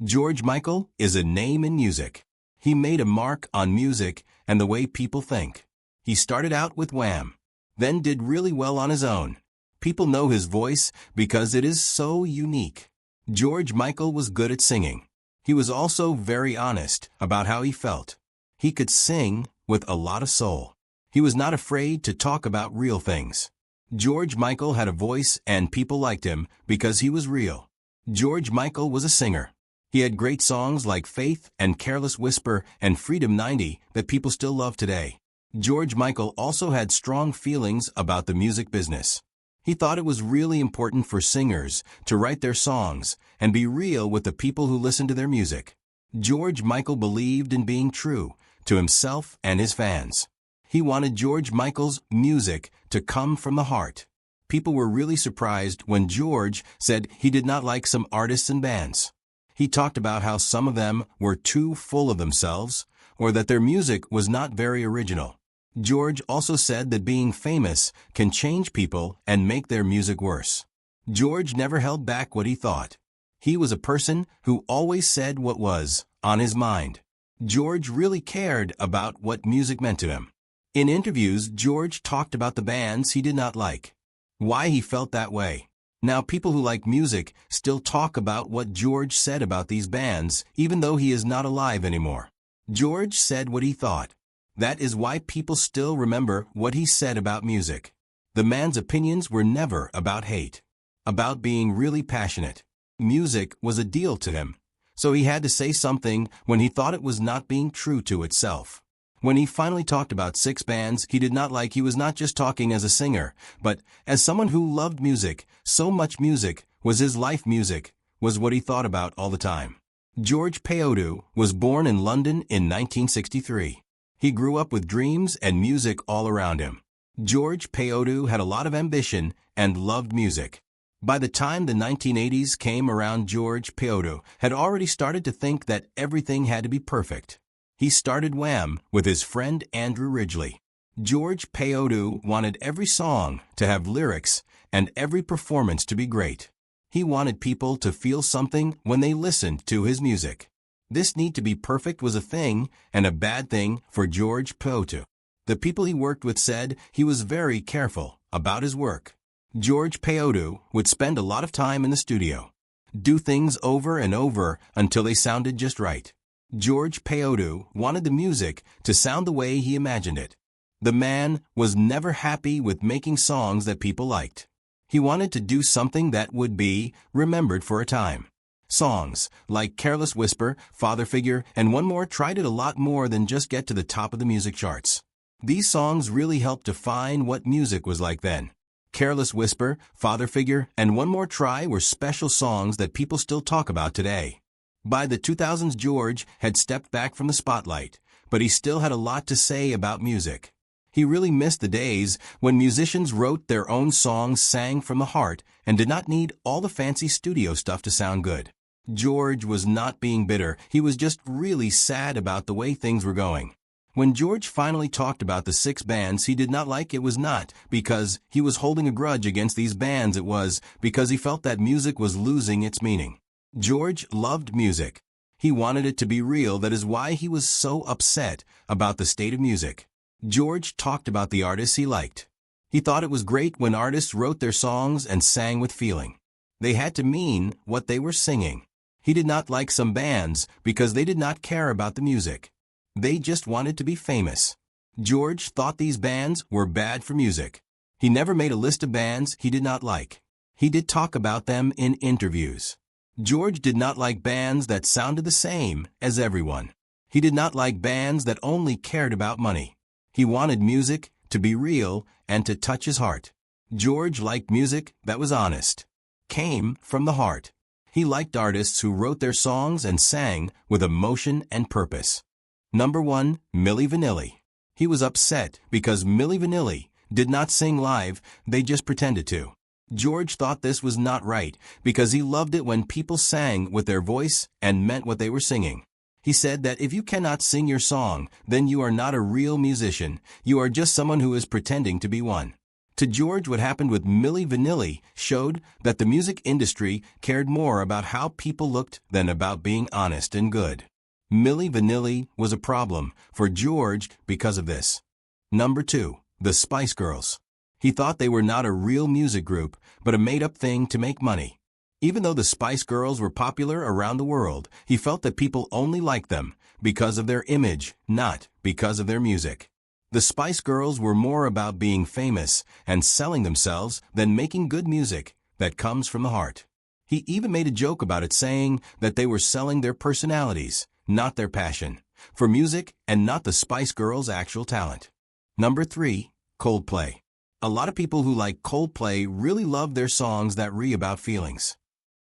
George Michael is a name in music. He made a mark on music and the way people think. He started out with Wham, then did really well on his own. People know his voice because it is so unique. George Michael was good at singing. He was also very honest about how he felt. He could sing with a lot of soul. He was not afraid to talk about real things. George Michael had a voice and people liked him because he was real. George Michael was a singer. He had great songs like Faith and Careless Whisper and Freedom 90 that people still love today. George Michael also had strong feelings about the music business. He thought it was really important for singers to write their songs and be real with the people who listen to their music. George Michael believed in being true to himself and his fans. He wanted George Michael's music to come from the heart. People were really surprised when George said he did not like some artists and bands. He talked about how some of them were too full of themselves or that their music was not very original. George also said that being famous can change people and make their music worse. George never held back what he thought. He was a person who always said what was on his mind. George really cared about what music meant to him. In interviews, George talked about the bands he did not like, why he felt that way. Now, people who like music still talk about what George said about these bands, even though he is not alive anymore. George said what he thought. That is why people still remember what he said about music. The man's opinions were never about hate, about being really passionate. Music was a deal to him, so he had to say something when he thought it was not being true to itself. When he finally talked about 6 bands he did not like, he was not just talking as a singer, but as someone who loved music. So much music was his life. Music was what he thought about all the time. George Peyodu was born in London in 1963. He grew up with dreams and music all around him. George Peyodu had a lot of ambition and loved music. By the time the 1980s came around, George Peyodu had already started to think that everything had to be perfect. He started Wham with his friend Andrew Ridgeley. George Peyodu wanted every song to have lyrics and every performance to be great. He wanted people to feel something when they listened to his music. This need to be perfect was a thing and a bad thing for George Peyodu. The people he worked with said he was very careful about his work. George Peyodu would spend a lot of time in the studio, do things over and over until they sounded just right. George Peyodu wanted the music to sound the way he imagined it. The man was never happy with making songs that people liked. He wanted to do something that would be remembered for a time. Songs like Careless Whisper, Father Figure, and One More tried it a lot more than just get to the top of the music charts. These songs really helped define what music was like then. Careless Whisper, Father Figure, and One More Try were special songs that people still talk about today. By the 2000s, George had stepped back from the spotlight, but he still had a lot to say about music. He really missed the days when musicians wrote their own songs, sang from the heart, and did not need all the fancy studio stuff to sound good. George was not being bitter, he was just really sad about the way things were going. When George finally talked about the 6 bands he did not like, it was not because he was holding a grudge against these bands, it was because he felt that music was losing its meaning. George loved music. He wanted it to be real. That is why he was so upset about the state of music. George talked about the artists he liked. He thought it was great when artists wrote their songs and sang with feeling. They had to mean what they were singing. He did not like some bands because they did not care about the music. They just wanted to be famous. George thought these bands were bad for music. He never made a list of bands he did not like. He did talk about them in interviews. George did not like bands that sounded the same as everyone. He did not like bands that only cared about money. He wanted music to be real and to touch his heart. George liked music that was honest, came from the heart. He liked artists who wrote their songs and sang with emotion and purpose. Number 1, Milli Vanilli. He was upset because Milli Vanilli did not sing live, they just pretended to. George thought this was not right because he loved it when people sang with their voice and meant what they were singing. He said that if you cannot sing your song, then you are not a real musician, you are just someone who is pretending to be one. To George, what happened with Milli Vanilli showed that the music industry cared more about how people looked than about being honest and good. Milli Vanilli was a problem for George because of this. Number 2. The Spice Girls. He thought they were not a real music group, but a made-up thing to make money. Even though the Spice Girls were popular around the world, he felt that people only liked them because of their image, not because of their music. The Spice Girls were more about being famous and selling themselves than making good music that comes from the heart. He even made a joke about it, saying that they were selling their personalities, not their passion, for music and not the Spice Girls' actual talent. Number 3. Coldplay. A lot of people who like Coldplay really love their songs that about feelings.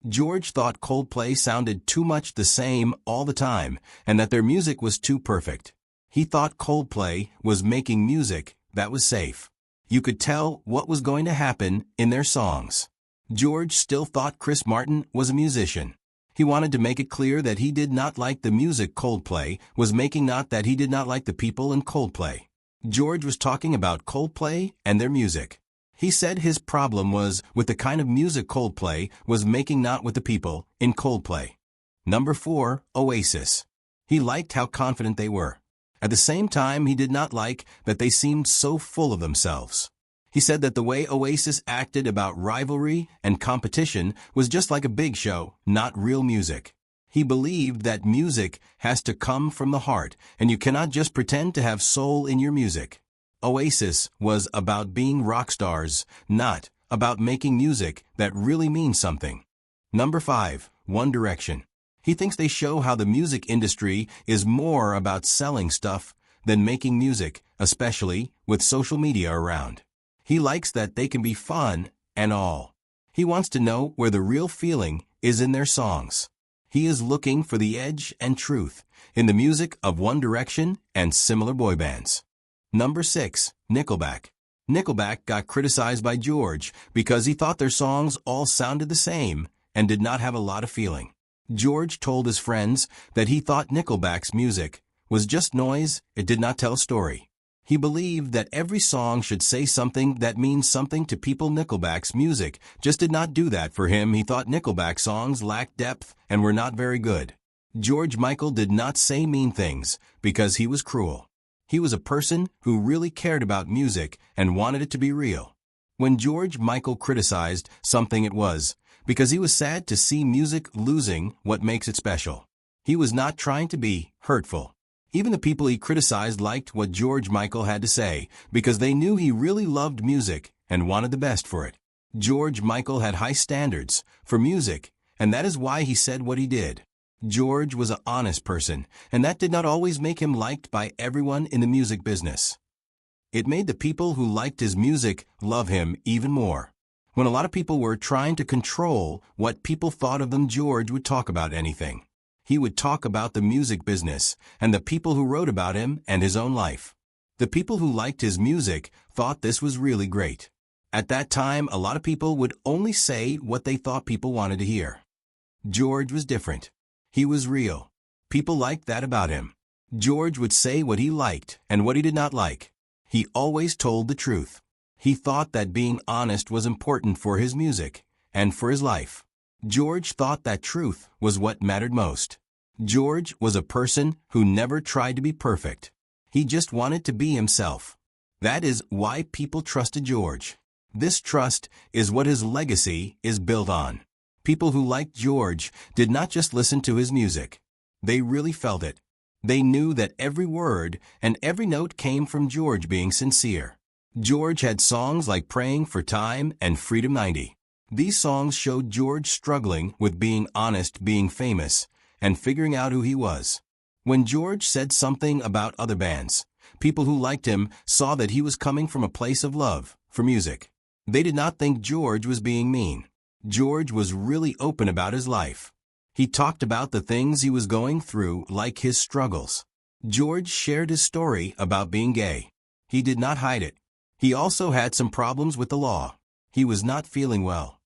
George thought Coldplay sounded too much the same all the time and that their music was too perfect. He thought Coldplay was making music that was safe. You could tell what was going to happen in their songs. George still thought Chris Martin was a musician. He wanted to make it clear that he did not like the music Coldplay was making, not that he did not like the people in Coldplay. George was talking about Coldplay and their music. He said his problem was with the kind of music Coldplay was making, not with the people in Coldplay. Number 4. Oasis. He liked how confident they were. At the same time, he did not like that they seemed so full of themselves. He said that the way Oasis acted about rivalry and competition was just like a big show, not real music. He believed that music has to come from the heart, and you cannot just pretend to have soul in your music. Oasis was about being rock stars, not about making music that really means something. Number 5. One Direction. He thinks they show how the music industry is more about selling stuff than making music, especially with social media around. He likes that they can be fun and all. He wants to know where the real feeling is in their songs. He is looking for the edge and truth in the music of One Direction and similar boy bands. Number 6. Nickelback. Nickelback got criticized by George because he thought their songs all sounded the same and did not have a lot of feeling. George told his friends that he thought Nickelback's music was just noise, it did not tell a story. He believed that every song should say something that means something to people. Nickelback's music just did not do that for him. He thought Nickelback songs lacked depth and were not very good. George Michael did not say mean things because he was cruel. He was a person who really cared about music and wanted it to be real. When George Michael criticized something, it was because he was sad to see music losing what makes it special. He was not trying to be hurtful. Even the people he criticized liked what George Michael had to say because they knew he really loved music and wanted the best for it. George Michael had high standards for music, and that is why he said what he did. George was an honest person, and that did not always make him liked by everyone in the music business. It made the people who liked his music love him even more. When a lot of people were trying to control what people thought of them, George would talk about anything. He would talk about the music business and the people who wrote about him and his own life. The people who liked his music thought this was really great. At that time, a lot of people would only say what they thought people wanted to hear. George was different. He was real. People liked that about him. George would say what he liked and what he did not like. He always told the truth. He thought that being honest was important for his music and for his life. George thought that truth was what mattered most. George was a person who never tried to be perfect. He just wanted to be himself. That is why people trusted George. This trust is what his legacy is built on. People who liked George did not just listen to his music. They really felt it. They knew that every word and every note came from George being sincere. George had songs like Praying for Time and Freedom 90. These songs showed George struggling with being honest, being famous, and figuring out who he was. When George said something about other bands, people who liked him saw that he was coming from a place of love for music. They did not think George was being mean. George was really open about his life. He talked about the things he was going through, like his struggles. George shared his story about being gay. He did not hide it. He also had some problems with the law. He was not feeling well.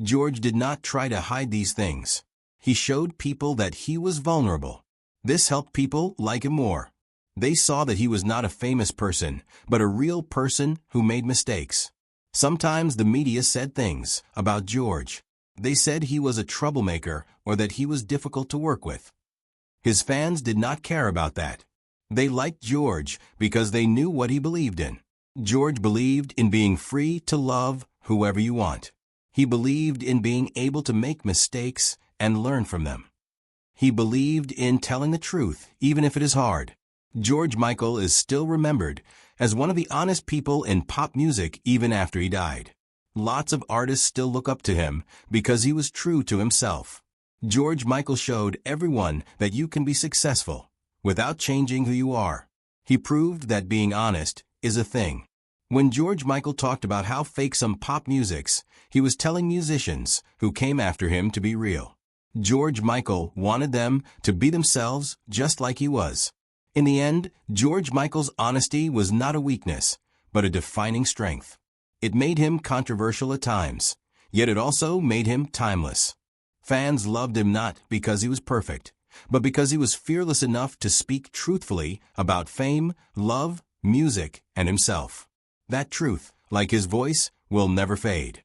George did not try to hide these things. He showed people that he was vulnerable. This helped people like him more. They saw that he was not a famous person, but a real person who made mistakes. Sometimes the media said things about George. They said he was a troublemaker or that he was difficult to work with. His fans did not care about that. They liked George because they knew what he believed in. George believed in being free to love whoever you want. He believed in being able to make mistakes and learn from them. He believed in telling the truth, even if it is hard. George Michael is still remembered as one of the honest people in pop music even after he died. Lots of artists still look up to him because he was true to himself. George Michael showed everyone that you can be successful without changing who you are. He proved that being honest is a thing. When George Michael talked about how fake some pop music's, he was telling musicians who came after him to be real. George Michael wanted them to be themselves just like he was. In the end, George Michael's honesty was not a weakness, but a defining strength. It made him controversial at times, yet it also made him timeless. Fans loved him not because he was perfect, but because he was fearless enough to speak truthfully about fame, love, music, and himself. That truth, like his voice, will never fade.